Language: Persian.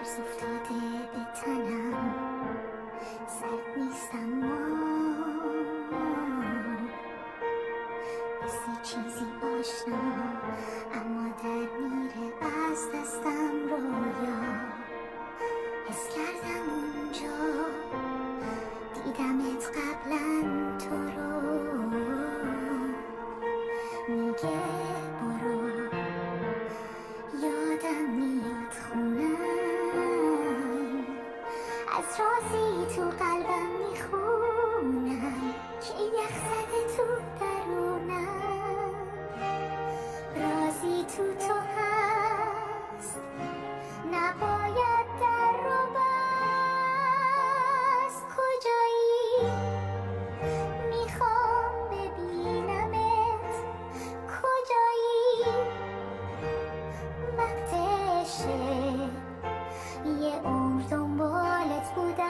ترس افتاده به تنم، سرد نیستم مثل چیزی آشنا، اما در میره از دستم رویا. حس کردم اونجا دیدمت قبلا، تو رو میگه برو، یادم میاد خونم، از رازی تو قلبم میخونم که یخ زده تو درونم. رازی تو هست، نباید در رو بست. کجایی؟ میخوام ببینمت. کجایی؟ وقتشه، یه عمر دنبالت بودم.